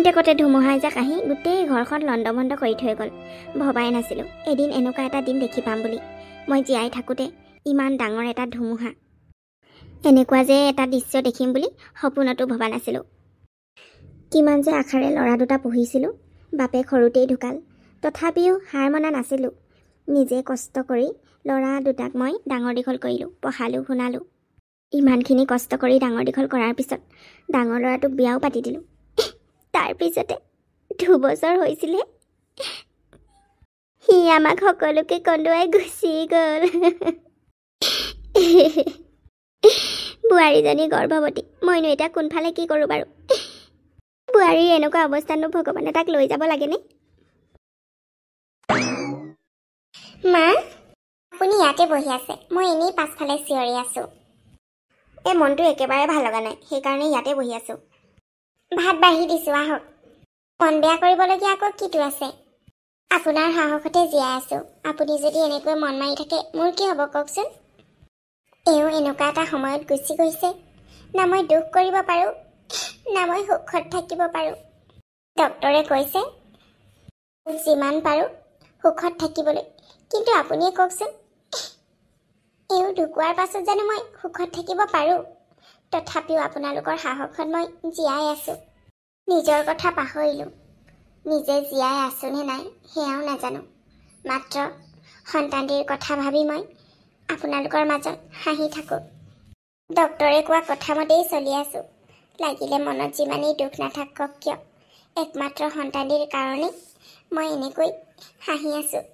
খন্তেকতে ধুমুহাই যাক আহি গোটেই ঘৰখন লণ্ডভণ্ড কৰি থৈ গ'ল। ভবাই নাছিলোঁ এদিন এনেকুৱা এটা দিন দেখি পাম বুলি। মই জীয়াই থাকোঁতে ইমান ডাঙৰ এটা ধুমুহা, এনেকুৱা যে এটা দৃশ্য দেখিম বুলি সপোনতো ভবা নাছিলোঁ। কিমান যে আশাৰে ল'ৰা দুটা পঢ়িছিলোঁ। বাপেক সৰুতেই ঢুকাল, তথাপিও হাৰ মনা নাছিলোঁ। নিজে কষ্ট কৰি ল'ৰা দুটাক মই ডাঙৰ দীঘল কৰিলোঁ, পঢ়ালোঁ, শুনালোঁ। ইমানখিনি কষ্ট কৰি ডাঙৰ দীঘল কৰাৰ পিছত ডাঙৰ ল'ৰাটোক বিয়াও পাতি দিলোঁ। তাৰপিছতে 2 বছৰ হৈছিলে সি আমাক সকলোকে কন্দুৱাই গুচি গ'ল। বোৱাৰীজনী গৰ্ভৱতী। মইনো এতিয়া কোনফালে কি কৰোঁ বাৰু? বোৱাৰীৰ এনেকুৱা অৱস্থানো ভগৱানে তাক লৈ যাব লাগেনে? মা, আপুনি ইয়াতে বহি আছে, মই এনেই পাছফালে চিঞৰি আছোঁ। এই মনটো একেবাৰে ভাল লগা নাই, সেইকাৰণে ইয়াতে বহি আছোঁ। ভাত বাঢ়ি দিছোঁ, আহক। মন বেয়া কৰিবলগীয়া আকৌ কিটো আছে? আপোনাৰ সাহসতে জীয়াই আছোঁ। আপুনি যদি এনেকৈ মন মাৰি থাকে মোৰ কি হ'ব কওকচোন? এওঁ এনেকুৱা এটা সময়ত গুচি গৈছে। না মই দুখ কৰিব পাৰোঁ, না মই সুখত থাকিব পাৰোঁ। ডক্তৰে কৈছে যিমান পাৰোঁ সুখত থাকিবলৈ, কিন্তু আপুনিয়ে কওকচোন, এওঁ ঢুকোৱাৰ পাছত জানো মই সুখত থাকিব পাৰোঁ? তথাপিও আপোনালোকৰ সাহসত মই জীয়াই আছোঁ। নিজৰ কথা পাহৰিলোঁ। নিজে জীয়াই আছোঁ নে নাই সেয়াও নাজানো। মাত্ৰ সন্তানটিৰ কথা ভাবি মই আপোনালোকৰ মাজত হাঁহি থাকোঁ। ডক্তৰে কোৱা কথামতেই চলি আছোঁ। লাগিলে মনত যিমানেই দুখ নাথাকক কিয়, একমাত্ৰ সন্তানটিৰ কাৰণে মই এনেকৈ হাঁহি আছোঁ,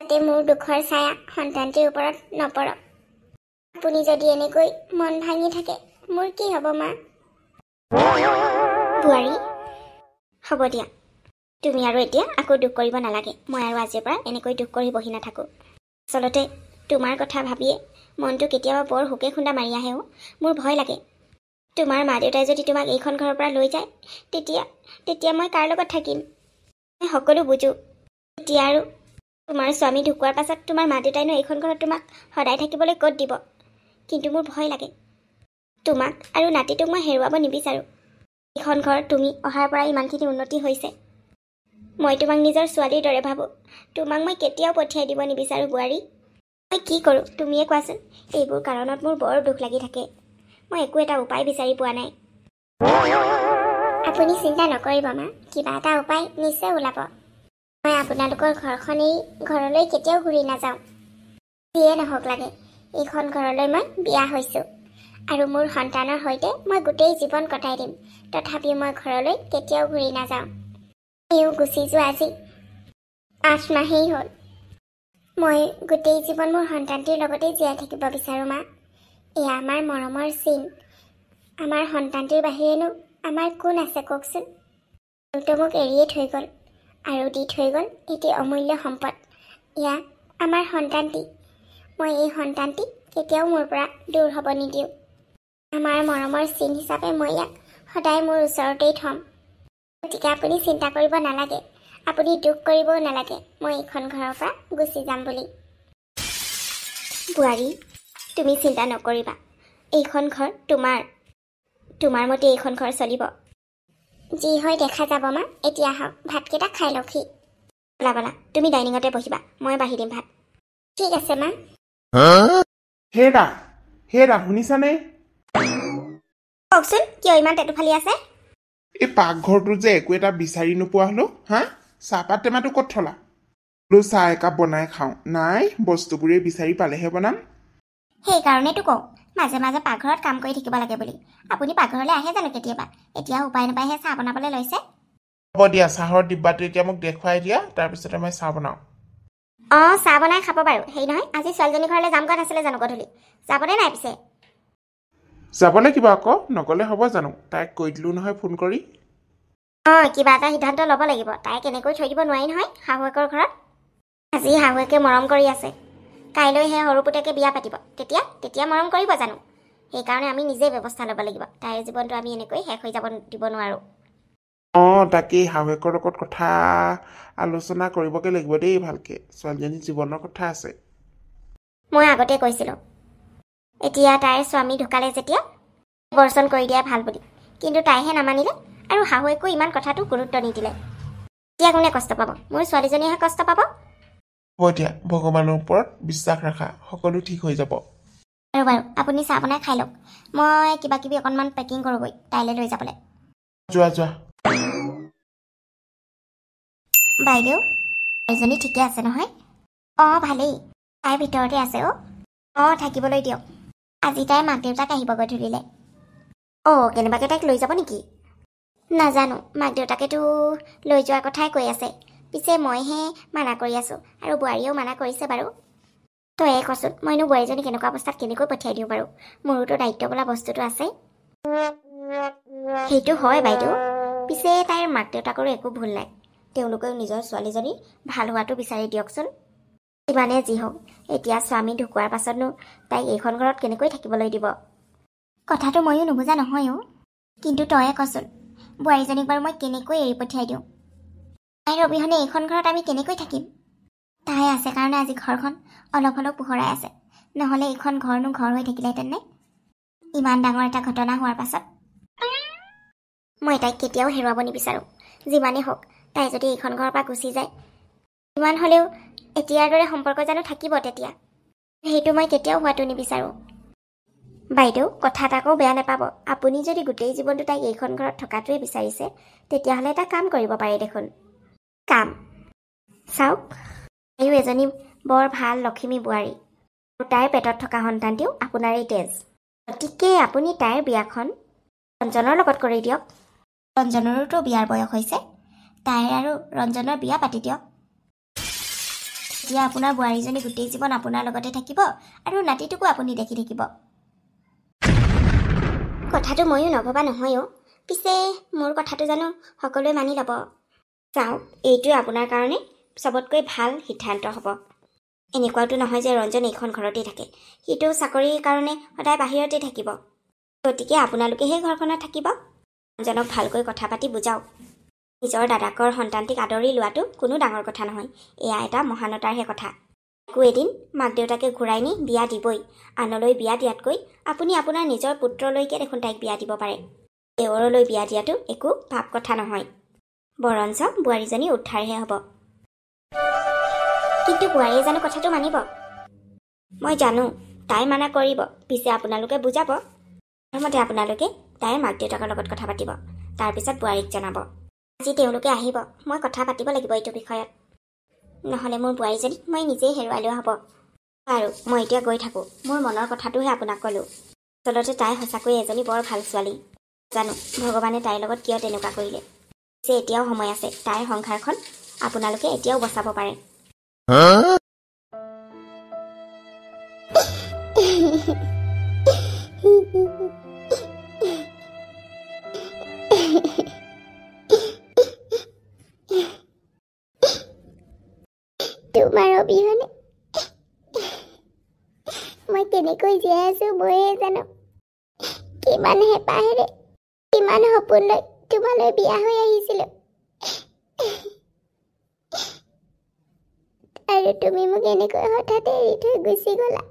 যাতে মোৰ দুখৰ ছায়া সন্তানটিৰ ওপৰত নপৰক। আপুনি যদি এনেকৈ মন ভাঙি থাকে মোৰ কি হ'ব মা? বোৱাৰী, হ'ব দিয়া, তুমি আৰু এতিয়া আকৌ দুখ কৰিব নালাগে। মই আৰু আজিৰ পৰা এনেকৈ দুখ কৰি বহি নাথাকোঁ। আচলতে তোমাৰ কথা ভাবিয়ে মনটো কেতিয়াবা বৰ হুকে খুন্দা মাৰি আহে। মোৰ ভয় লাগে। তোমাৰ মা দেউতাই যদি তোমাক এইখন ঘৰৰ পৰা লৈ যায়, তেতিয়া মই কাৰ লগত থাকিম? মই সকলো বুজোঁ। এতিয়া আৰু তোমাৰ স্বামী ঢুকোৱাৰ পাছত তোমাৰ মা দেউতাইনো এইখন ঘৰত তোমাক সদায় থাকিবলৈ ক'ত দিব? কিন্তু মোৰ ভয় লাগে। তোমাক আৰু নাতিটোক মই হেৰুৱাব নিবিচাৰোঁ। এইখন ঘৰ তুমি অহাৰ পৰা ইমানখিনি উন্নতি হৈছে। মই তোমাক নিজৰ ছোৱালীৰ দৰে ভাবোঁ। তোমাক মই কেতিয়াও পঠিয়াই দিব নিবিচাৰোঁ বোৱাৰী। মই কি কৰোঁ তুমিয়ে কোৱাচোন? এইবোৰ কাৰণত মোৰ বৰ দুখ লাগি থাকে। মই একো এটা উপায় বিচাৰি পোৱা নাই। আপুনি চিন্তা নকৰিব মা, কিবা এটা উপায় নিশ্চয় ওলাব। মই আপোনালোকৰ ঘৰখন এৰি ঘৰলৈ কেতিয়াও ঘূৰি নাযাওঁ। যিয়ে নহওক লাগে, এইখন ঘৰলৈ মই বিয়া হৈছোঁ আৰু মোৰ সন্তানৰ সৈতে মই গোটেই জীৱন কটাই দিম। তথাপিও মই ঘৰলৈ কেতিয়াও ঘূৰি নাযাওঁ। এওঁ গুচি যোৱা আজি 8 মাহেই হ'ল। মই গোটেই জীৱন মোৰ সন্তানটিৰ লগতেই জীয়াই থাকিব বিচাৰোঁ মা। এয়া আমাৰ মৰমৰ চিন। আমাৰ সন্তানটিৰ বাহিৰেনো আমাৰ কোন আছে কওকচোন? এওঁতো মোক এৰিয়ে থৈ গ'ল আৰু দি থৈ গ'ল এটি অমূল্য সম্পদ। এয়া আমাৰ সন্তানটি। মই এই সন্তানটি কেতিয়াও মোৰ পৰা দূৰ হ'ব নিদিওঁ। আমাৰ মৰমৰ চিন হিচাপে মই ইয়াক সদায় মোৰ ওচৰতেই থ'ম। গতিকে আপুনি চিন্তা কৰিব নালাগে, আপুনি দুখ কৰিবও নালাগে মই এইখন ঘৰৰ পৰা গুচি যাম বুলি। বোৱাৰী, তুমি চিন্তা নকৰিবা। এইখন ঘৰ তোমাৰ মতে এইখন ঘৰ চলিব। যি হয় দেখা যাব মা। এতিয়া আহক, ভাতকেইটা খাই লওকহি। বলা তুমি ডাইনিঙতে বহিবা, মই বাঢ়ি দিম ভাত। ঠিক আছে মা। হেৰা শুনিছানে? কওকচোন, কিয় ইমান টেটু ফালি আছে? এই পাকঘৰটো যে একো এটা বিচাৰি নোপোৱা হলো। চাহপাত টেমাটো ক'ত থলা? বোলো চাহ একাপ বনাই খাওঁ। নাই, বস্তুবোৰে বিচাৰি পালেহে বনাম। সেইকাৰণেতো কওঁ মাজে মাজে পাকঘৰত কাম কৰি থাকিব লাগে বুলি। আপুনি পাকঘৰলৈ আহে জানো কেতিয়াবা? এতিয়া উপায় নাপায়হে চাহ বনাবলৈ লৈছে। হ'ব দিয়া, চাহৰ ডিব্বাটো এতিয়া মোক দেখুৱাই দিয়া, তাৰপিছতে মই চাহ বনাওঁ। চাহ বনাই খাব বাৰু। হেৰি নহয়, আজি ছোৱালীজনীৰ ঘৰলৈ যাম কোৱা নাছিলে জানো গধূলি? যাবনে নাই পিছে? যাব লাগিব আকৌ, নগ'লে হ'ব জানো? তাইক কৈ দিলোঁ নহয় ফোন কৰি। কিবা এটা সিদ্ধান্ত ল'ব লাগিব। তাইক এনেকৈ থৈ দিব নোৱাৰি নহয় শাহুৱেকৰ ঘৰত। আজি শাহুৱেকে মৰম কৰি আছে, কাইলৈ সেই সৰু পুতেকে বিয়া পাতিব। তেতিয়া মৰম কৰিব জানো? সেইকাৰণে আমি নিজেই ব্যৱস্থা ল'ব লাগিব। তাইৰ জীৱনটো আমি এনেকৈ শেষ হৈ যাব দিব নোৱাৰোঁ। তাকেই শাহুৱেকৰ লগত কথা আলোচনা কৰিবগৈ লাগিব দেই ভালকৈ। ছোৱালীজনীৰ জীৱনৰ কথা আছে। মই আগতে কৈছিলোঁ, এতিয়া তাইৰ স্বামী ঢুকালে যেতিয়া বৰ্জন কৰি দিয়া ভাল বুলি, কিন্তু তাইহে নামানিলে আৰু শাহুৱেকো ইমান কথাটো গুৰুত্ব নিদিলে। এতিয়া কোনে কষ্ট পাব? মোৰ ছোৱালীজনীয়েহে কষ্ট পাব। হ'ব দিয়া, ভগৱানৰ ওপৰত বিশ্বাস ৰাখা, সকলো ঠিক হৈ যাব। আৰু বাৰু আপুনি চাহ বনাই খাই লওক, মই কিবা কিবি অকণমান পেকিং কৰোঁগৈ তাইলৈ লৈ যাবলৈ। যোৱা যোৱা। বাইদেউ, এইজনী ঠিকে আছে নহয়? অঁ ভালেই, তাইৰ ভিতৰতে আছে অ'। অঁ থাকিবলৈ দিয়ক, আজি তাইৰ মাক দেউতাক আহিব গধূলিলৈ। অঁ কেনেবাকৈ তাইক লৈ যাব নেকি? নাজানো, মাক দেউতাকেতো লৈ যোৱাৰ কথাই কৈ আছে, পিছে মইহে মানা কৰি আছোঁ আৰু বোৱাৰীয়েও মানা কৰিছে বাৰু। তয়ে কচোন, মইনো বোৱাৰীজনী কেনেকুৱা অৱস্থাত কেনেকৈ পঠিয়াই দিওঁ বাৰু? মোৰোতো দায়িত্ব বোলা বস্তুটো আছে। সেইটো হয় বাইদেউ, পিছে তাইৰ মাক দেউতাকৰো একো ভুল নাই, তেওঁলোকেও নিজৰ ছোৱালীজনী ভাল হোৱাটো বিচাৰি দিয়কচোন। যিমানে যি হওক, এতিয়া স্বামী ঢুকোৱাৰ পাছতনো তাইক এইখন ঘৰত কেনেকৈ থাকিবলৈ দিব? কথাটো ময়ো নুবুজা নহয় অ', কিন্তু তয়ে কচোন, বোৱাৰীজনীক বাৰু মই কেনেকৈ এৰি পঠিয়াই দিওঁ? তাইৰ অবিহনে এইখন ঘৰত আমি কেনেকৈ থাকিম? তাই আছে কাৰণে আজি ঘৰখন অলপ অলপ পোহৰাই আছে, নহ'লে এইখন ঘৰনো ঘৰ হৈ থাকিলেহেঁতেন নে? ইমান ডাঙৰ এটা ঘটনা হোৱাৰ পাছত মই তাইক কেতিয়াও হেৰুৱাব নিবিচাৰোঁ। যিমানেই হওক, তাই যদি এইখন ঘৰৰ পৰা গুচি যায়, ইমান হ'লেও এতিয়াৰ দৰে সম্পৰ্ক জানো থাকিব তেতিয়া? সেইটো মই কেতিয়াও হোৱাটো নিবিচাৰোঁ। বাইদেউ, কথা এটা আকৌ বেয়া নাপাব, আপুনি যদি গোটেই জীৱনটো তাইক এইখন ঘৰত থকাটোৱে বিচাৰিছে, তেতিয়াহ'লে এটা কাম কৰিব পাৰে দেখোন। কাম? চাওক, তাইও এজনী বৰ ভাল লখিমী বোৱাৰী, আৰু তাইৰ পেটত থকা সন্তানটিও আপোনাৰেই তেজ। গতিকে আপুনি তাইৰ বিয়াখন ৰঞ্জনৰ লগত কৰি দিয়ক। ৰঞ্জনৰোতো বিয়াৰ বয়স হৈছে, তাইৰ আৰু ৰঞ্জনৰ বিয়া পাতি দিয়ক। এতিয়া আপোনাৰ বোৱাৰীজনী গোটেই জীৱন আপোনাৰ লগতে থাকিব আৰু নাতিটোকো আপুনি দেখি থাকিব। কথাটো ময়ো নভবা নহয় অ', পিছে মোৰ কথাটো জানো সকলোৱে মানি ল'ব? চাওক, এইটোৱে আপোনাৰ কাৰণে চবতকৈ ভাল সিদ্ধান্ত হ'ব। এনেকুৱাতো নহয় যে ৰঞ্জন এইখন ঘৰতেই থাকে, সিটো চাকৰিৰ কাৰণে সদায় বাহিৰতে থাকিব। গতিকে আপোনালোকে সেই ঘৰখনত থাকিব। ৰঞ্জনক ভালকৈ কথা পাতি বুজাওক। নিজৰ দাদাকৰ সন্তানটিক আদৰি লোৱাটো কোনো ডাঙৰ কথা নহয়, এয়া এটা মহানতাৰহে কথা। একো এদিন মাক দেউতাকে ঘূৰাই নি বিয়া দিবই, আনলৈ বিয়া দিয়াতকৈ আপুনি আপোনাৰ নিজৰ পুত্ৰলৈকে দেখোন তাইক বিয়া দিব পাৰে। দেৱৰলৈ বিয়া দিয়াটো একো পাপ কথা নহয়, বৰঞ্চ বোৱাৰীজনী উদ্ধাৰহে হ'ব। কিন্তু বোৱাৰীয়ে জানো কথাটো মানিব? মই জানো, তাই মানা কৰিব, পিছে আপোনালোকে বুজাব। প্ৰথমতে আপোনালোকে তাইৰ মাক দেউতাকৰ লগত কথা পাতিব, তাৰপিছত বোৱাৰীক জনাব। আজি তেওঁলোকে আহিব, মই কথা পাতিব লাগিব এইটো বিষয়ত, নহ'লে মোৰ বোৱাৰীজনীক মই নিজেই হেৰুৱাই লোৱা হ'ব। আৰু মই এতিয়া গৈ থাকোঁ, মোৰ মনৰ কথাটোহে আপোনাক ক'লোঁ। আচলতে তাই সঁচাকৈয়ে এজনী বৰ ভাল ছোৱালী। জানো ভগৱানে তাইৰ লগত কিয় তেনেকুৱা কৰিলে। পিছে এতিয়াও সময় আছে, তাইৰ সংসাৰখন আপোনালোকে এতিয়াও বচাব পাৰে। তোমাৰ অবিহনে মই কেনেকৈ জীয়াই আছো ময়ে জানো। কিমান হেঁপাহেৰে, কিমান সপোন লৈ তোমালৈ বিয়া হৈ আহিছিলো, আৰু তুমি মোক এনেকৈ হঠাতে এৰি থৈ গুচি গলা।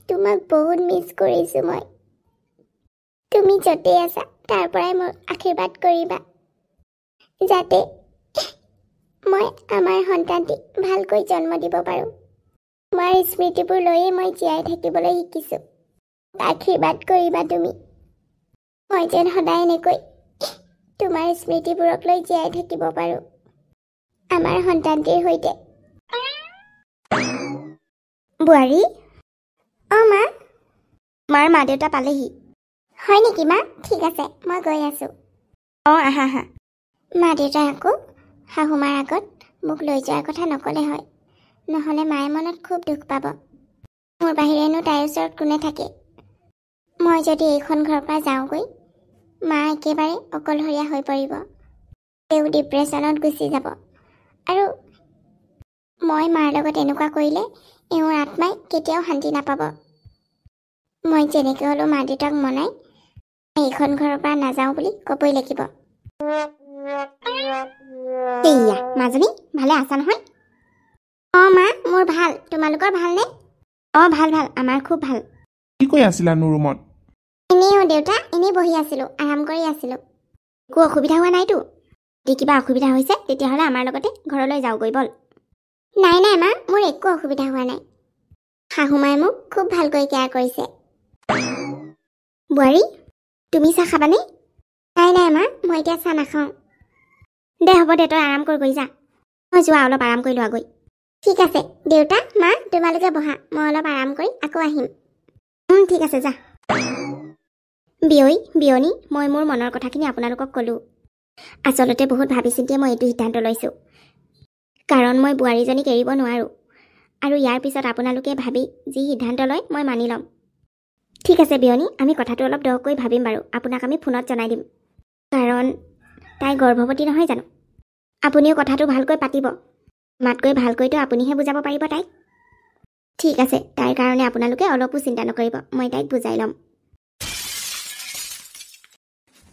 তোমাক বহুত মিছ কৰিছো মই। তুমি য'তেই আছা তাৰ পৰাই মোক আশীৰ্বাদ কৰিবা, যাতে মই আমাৰ সন্তানটিক ভালকৈ জন্ম দিব পাৰোঁ। তোমাৰ স্মৃতিবোৰ লৈয়ে মই জীয়াই থাকিবলৈ শিকিছো। আশীৰ্বাদ কৰিবা তুমি, মই যেন সদায় এনেকৈ তোমাৰ স্মৃতিবোৰক লৈ জীয়াই থাকিব পাৰোঁ আমাৰ সন্তানটিৰ সৈতে। বোৱাৰী? অঁ মা। মাৰ মা দেউতা পালেহি। হয় নেকি মা? ঠিক আছে, মই গৈ আছোঁ। অঁ আহা আহা। মা দেউতাই আকৌ শাহুমাৰ আগত মোক লৈ যোৱাৰ কথা নক'লে হয়, নহ'লে মায়ে মনত খুব দুখ পাব। মোৰ বাহিৰেনো তাইৰ ওচৰত কোনে থাকে? মই যদি এইখন ঘৰৰ পৰা যাওঁগৈ, মা একেবাৰে অকলশৰীয়া হৈ পৰিব। তেওঁ ডিপ্ৰেশ্যনত গুচি যাব, আৰু মই মাৰ লগত এনেকুৱা কৰিলে এওঁৰ আত্মাই কেতিয়াও শান্তি নাপাব। মই যেনেকৈ হ'লেও মা দেউতাক মনাই এইখন ঘৰৰ পৰা নাযাওঁ বুলি ক'বই লাগিব। সেয়া মাজনী, ভালে আছা নহয়? অঁ মা, মোৰ ভাল। তোমালোকৰ ভালনে? অঁ ভাল ভাল, আমাৰ খুব ভাল। কি কৈ আছিলানো ৰুমত? এনেই দেউতা, এনেই বহি আছিলোঁ, আৰাম কৰি আছিলোঁ। একো অসুবিধা হোৱা নাইতো? যদি কিবা অসুবিধা হৈছে তেতিয়াহ'লে আমাৰ লগতে ঘৰলৈ যাওঁগৈ বল। নাই নাই মা, মোৰ একো অসুবিধা হোৱা নাই। শাহুমাই মোক খুব ভালকৈ কেয়াৰ কৰিছে। বোৱাৰী, তুমি চাহ খাবানে? নাই নাই মা, মই এতিয়া চাহ নাখাওঁ। দে হ'ব দে, তই আৰাম কৰি যা। মই যোৱা, অলপ আৰাম কৰি লোৱাগৈ। ঠিক আছে দেউতা, মা তোমালোকে বহা, মই অলপ আৰাম কৰি আকৌ আহিম। ঠিক আছে যা। বিয়নী, মই মোৰ মনৰ কথাখিনি আপোনালোকক ক'লোঁ। আচলতে বহুত ভাবি চিন্তিয়ে মই এইটো সিদ্ধান্ত লৈছোঁ, কাৰণ মই বোৱাৰীজনীক এৰিব নোৱাৰোঁ। আৰু ইয়াৰ পিছত আপোনালোকে ভাবি যি সিদ্ধান্ত লয় মই মানি ল'ম। ঠিক আছে বিয়নী, আমি কথাটো অলপ দকৈ ভাবিম বাৰু, আপোনাক আমি ফোনত জনাই দিম। কাৰণ তাই গৰ্ভৱতী নহয় জানো? আপুনিও কথাটো ভালকৈ পাতিব। মাতকৈ ভালকৈতো আপুনিহে বুজাব পাৰিব তাইক। ঠিক আছে, তাইৰ কাৰণে আপোনালোকে অলপো চিন্তা নকৰিব, মই তাইক বুজাই ল'ম।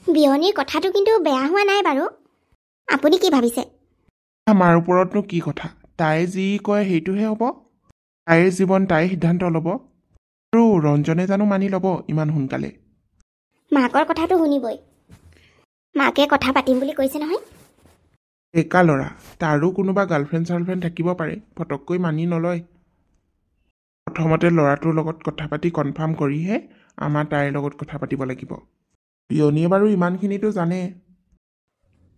বিয়নীৰ কথাটো কিন্তু বেয়া হোৱা নাই বাৰু। আপুনি কি ভাবিছে? আমাৰ ওপৰতনো কি কথা? তাই যি কয় সেইটোহে হ'ব। তাইৰ জীৱন তাই সিদ্ধান্ত ল'ব। আৰু ৰঞ্জনে জানো মানি ল'ব ইমান সোনকালে? মাকৰ কথাটো শুনিবই। মাকে কথা পাতিম বুলি কৈছে নহয়। একা ল'ৰা, তাৰো কোনোবা গাৰ্লফ্ৰেণ্ড চাৰ্লফ্ৰেণ্ড থাকিব পাৰে, ফটককৈ মানি নলয়। প্ৰথমতে ল'ৰাটোৰ লগত কথা পাতি কনফাৰ্ম কৰিহে আমাৰ তাইৰ লগত কথা পাতিব লাগিব। পিয়নীয়ে বাৰু ইমানখিনিতো জানে।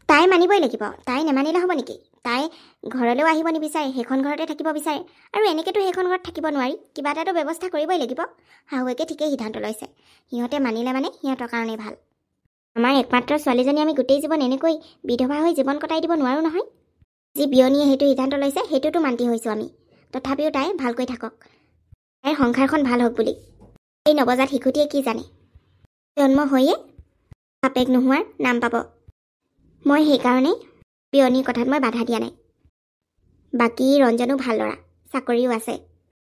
তাই মানিবই লাগিব, তাই নেমানিলে হ'ব নেকি? তাই ঘৰলৈও আহিব নিবিচাৰে, সেইখন ঘৰতে থাকিব বিচাৰে। আৰু এনেকৈতো সেইখন ঘৰত থাকিব নোৱাৰি, কিবা এটাতো ব্যৱস্থা কৰিবই লাগিব। শাহুৱেকে ঠিকেই সিদ্ধান্ত লৈছে, সিহঁতে মানিলে মানে সিহঁতৰ কাৰণেই ভাল। আমাৰ একমাত্ৰ ছোৱালীজনী আমি গোটেই জীৱন এনেকৈ বিধৱা হৈ জীৱন কটাই দিব নোৱাৰোঁ নহয়। যি বিয়নীয়ে সেইটো সিদ্ধান্ত লৈছে সেইটোতো মান্তি হৈছোঁ আমি। তথাপিও তাই ভালকৈ থাকক, তাইৰ সংসাৰখন ভাল হওক বুলি। এই নৱজাত শিশুটিয়ে কি জানে? জন্ম হৈয়ে বাপেক নোহোৱাৰ নাম পাব। মই সেইকাৰণে বিয়নীৰ কথাত মই বাধা দিয়া নাই। বাকী ৰঞ্জনো ভাল ল'ৰা, চাকৰিও আছে।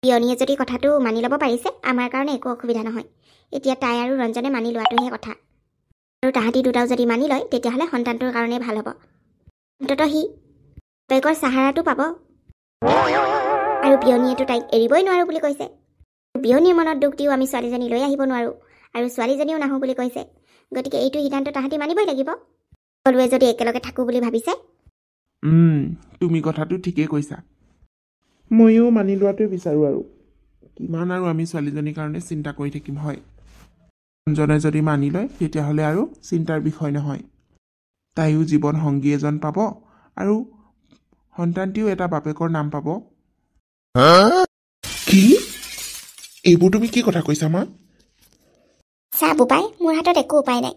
বিয়নীয়ে যদি কথাটো মানি ল'ব পাৰিছে, আমাৰ কাৰণে একো অসুবিধা নহয়। এতিয়া তাই আৰু ৰঞ্জনে মানি লোৱাটোহে কথা। আৰু তাহাঁতি দুটাও যদি মানি লয় তেতিয়াহ'লে সন্তানটোৰ কাৰণেই ভাল হ'ব। অন্ততঃ সি বাপেকৰ চাহাৰাটো পাব। আৰু বিয়নীয়েতো তাইক এৰিবই নোৱাৰোঁ বুলি কৈছে। বিয়নীৰ মনত দুখ দিও আমি ছোৱালীজনী লৈ আহিব নোৱাৰোঁ, আৰু ছোৱালীজনীও নাহোঁ বুলি কৈছে। গতিকে এইটো সিদ্ধান্ত তাহাঁতি মানিবই লাগিব, সকলোৱে যদি একেলগে থাকোঁ বুলি ভাবিছে। তুমি কথাটো ঠিকেই কৈছা। ময়ো মানি লোৱাটোৱে বিচাৰোঁ। আৰু কিমান আৰু আমি ছোৱালীজনীৰ কাৰণে চিন্তা কৰি থাকিম, হয়? ৰঞ্জনে যদি মানি লয় তেতিয়াহ'লে আৰু চিন্তাৰ বিষয় নহয়। তাইও জীৱন সংগী এজন পাব, আৰু সন্তানটিও এটা বাপেকৰ নাম পাব। কি? এইবোৰ তুমি কি কথা কৈছা মা? চা বোপাই, মোৰ হাতত একো উপায় নাই।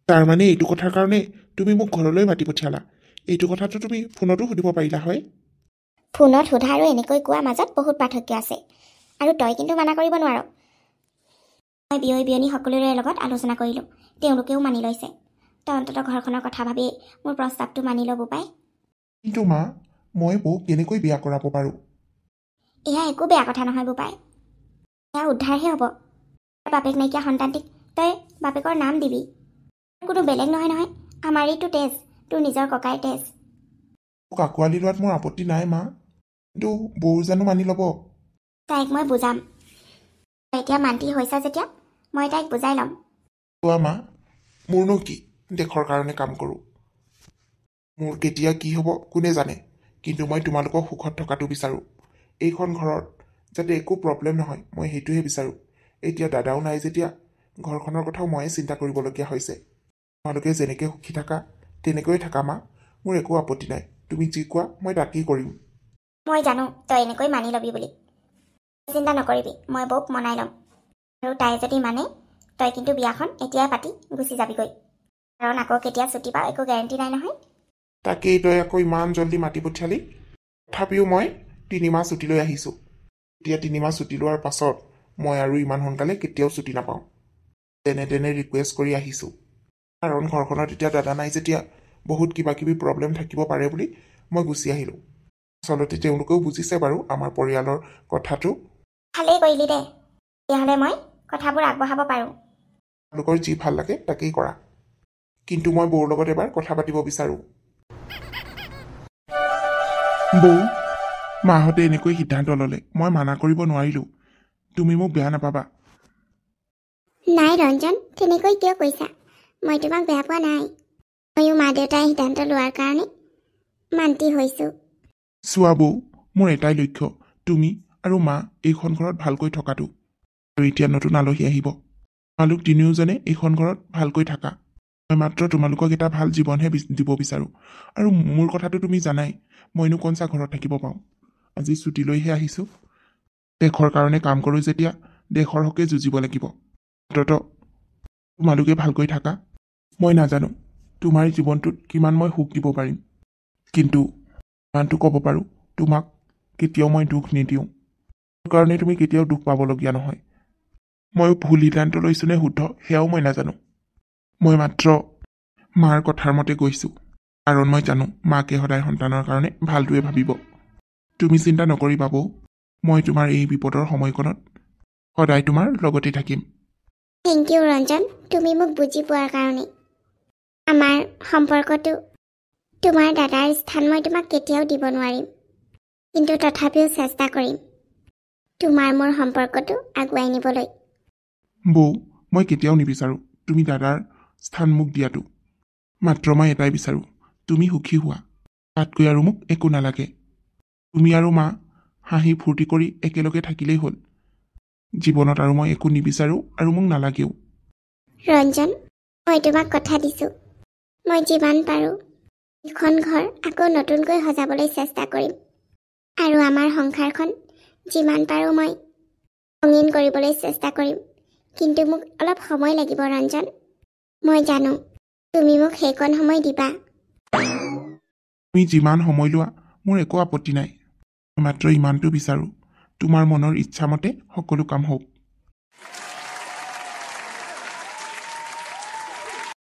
তাৰমানে এইটো কথাৰ কাৰণে তুমি মোক ঘৰলৈ মাতি পঠিয়ালা? এইটো কথাটো তুমি ফোনতো সুধিব পাৰিলা হয়? ফোনত সোধা আৰু এনেকৈ কোৱা মাজত বহুত পাৰ্থক্য আছে, আৰু তই কিন্তু মানা কৰিব নোৱাৰ। মই বিয়নী সকলোৰে লগত আলোচনা কৰিলোঁ, তেওঁলোকেও মানি লৈছে। তই অন্ততঃ ঘৰখনৰ কথা ভাবি মোৰ প্ৰস্তাৱটো মানি ল বোপাই। কিন্তু মা, মই বৌক কেনেকৈ বিয়া কৰাব পাৰোঁ? এয়া একো বেয়া কথা নহয় বোপাই, এয়া উদ্ধাৰহে হ'ব। বাপেক নাইকিয়া সন্তানটিক তই বাপেকৰ নাম দিবি। কোনো বেলেগ নহয়, আমাৰেইটো তেজ, তোৰ নিজৰ ককাইৰ তেজ। আঁকোৱালি লোৱাত মোৰ আপত্তি নাই মা, কিন্তু বৌ জানো মানি ল'ব? তাইক মই বুজাম। এতিয়া মান্তি হৈছা যেতিয়া মই তাইক বুজাই ল'ম। চোৱা মা, মোৰনো কি, দেশৰ কাৰণে কাম কৰোঁ। মোৰ কেতিয়া কি হ'ব কোনে জানে, কিন্তু মই তোমালোকক সুখত থকাটো বিচাৰোঁ। এইখন ঘৰত যাতে একো প্ৰব্লেম নহয়, মই সেইটোহে বিচাৰোঁ। এতিয়া দাদাও নাই যেতিয়া ঘৰখনৰ কথাও ময়ে চিন্তা কৰিবলগীয়া হৈছে। তোমালোকে যেনেকৈ সুখী থাকা তেনেকৈয়ে থাকা মা, মোৰ একো আপত্তি নাই। তুমি যি কোৱা মই তাকেই কৰিম। মই জানো তই এনেকৈ মানি ল'বি বুলি, চিন্তা নকৰিবি, মই বৌক মনাই ল'ম। আৰু তাই যদি মানে তই কিন্তু বিয়াখন এতিয়াই পাতি গুচি যাবিগৈ, কাৰণ আকৌ কেতিয়া ছুটি পাওঁ একো গেৰেণ্টি নাই নহয়। তাকেই তই আকৌ ইমান জল্দি মাতি পঠিয়ালি। তথাপিও মই 3 মাহ ছুটী লৈ আহিছোঁ। এতিয়া 3 মাহ ছুটী লোৱাৰ পাছত মই আৰু ইমান সোনকালে কেতিয়াও ছুটী নাপাওঁ। তেনে ৰিকুৱেষ্ট কৰি আহিছোঁ, কাৰণ ঘৰখনত এতিয়া দাদা নাই যেতিয়া বহুত কিবা কিবি প্ৰব্লেম থাকিব পাৰে বুলি মই গুচি আহিলোঁ। আচলতে তেওঁলোকেও বুজিছে বাৰু আমাৰ পৰিয়ালৰ কথাটো। ভালেই কৰিলি দে, তেতিয়াহ'লে মই কথাবোৰ আগবঢ়াব পাৰোঁ। তেওঁলোকৰ যি ভাল লাগে তাকেই কৰা, কিন্তু মই বৌৰ লগত এবাৰ কথা পাতিব বিচাৰোঁ। বৌ, মাহঁতে এনেকৈ সিদ্ধান্ত ল'লে, মই মানা কৰিব নোৱাৰিলোঁ। তুমি মোক বেয়া নাপাবা। নাই ৰঞ্জন, তেনেকৈ কিয় কৈছা? মই তোমাক বেয়া পোৱা নাই। ময়ো মা দেউতাই সিদ্ধান্ত লোৱাৰ কাৰণে মান্তি হৈছোঁ। চোৱা বৌ, মোৰ এটাই লক্ষ্য, তুমি আৰু মা এইখন ঘৰত ভালকৈ থকাটো। আৰু এতিয়া নতুন আলহী আহিব, তোমালোক তিনিওজনে এইখন ঘৰত ভালকৈ থাকা। মই মাত্ৰ তোমালোকক এটা ভাল জীৱনহে দিব বিচাৰোঁ। আৰু মোৰ কথাটো তুমি জানাই, মইনো কনচা ঘৰত থাকিব পাওঁ। আজি ছুটি লৈহে আহিছোঁ। দেশৰ কাৰণে কাম কৰোঁ যেতিয়া দেশৰ হকে যুঁজিব লাগিব। অন্ততঃ তোমালোকে ভালকৈ থাকা। মই নাজানো তোমাৰ জীৱনটোত কিমান মই সুখ দিব পাৰিম, কিন্তু ইমানটো ক'ব পাৰোঁ, তোমাক কেতিয়াও মই দুখ নিদিওঁ। মোৰ কাৰণে তুমি কেতিয়াও দুখ পাবলগীয়া নহয়। মই ভুল সিদ্ধান্ত লৈছোঁ নে শুদ্ধ সেয়াও মই নাজানো। মই মাত্ৰ মাৰ কথাৰ মতে গৈছোঁ, কাৰণ মই জানো মাকে সদায় সন্তানৰ কাৰণে ভালটোৱে ভাবিব। তুমি চিন্তা নকৰিবা বৌ, মই তোমাৰ এই বিপদৰ সময়কণত সদায় তোমাৰ লগতে থাকিম। থেংক ইউ ৰঞ্জন, তুমি মোক বুজি পোৱাৰ কাৰণে। আমাৰ সম্পৰ্কটো, তোমাৰ দাদাৰ স্থান মই তোমাক কেতিয়াও দিব নোৱাৰিম, কিন্তু তথাপিও চেষ্টা কৰিম তোমাৰ মোৰ সম্পৰ্কটো আগুৱাই নিবলৈ। বৌ, মই কেতিয়াও নিবিচাৰোঁ তুমি দাদাৰ স্থান মোক দিয়াটো। মাত্ৰ মই এটাই বিচাৰোঁ, তুমি সুখী হোৱা। তাতকৈ আৰু মোক একো নালাগে। তুমি আৰু মা হাঁহি ফূৰ্তি কৰি একেলগে থাকিলেই হ'ল। জীৱনত আৰু মই একো নিবিচাৰোঁ আৰু মোক নালাগেও। ৰঞ্জন, মই তোমাক কথা দিছোঁ, মই যিমান পাৰোঁ এইখন ঘৰ আকৌ নতুনকৈ সজাবলৈ চেষ্টা কৰিম। আৰু আমাৰ সংসাৰখন যিমান পাৰোঁ মই ৰঙীন কৰিবলৈ চেষ্টা কৰিম। কিন্তু মোক অলপ সময় লাগিব ৰঞ্জন। মই জানো তুমি মোক সেইকণ সময় দিবা। তুমি যিমান সময় লোৱা মোৰ একো আপত্তি নাই। মই মাত্ৰ ইমানটো বিচাৰোঁ, তোমাৰ মনৰ ইচ্ছামতে সকলো কাম হওক।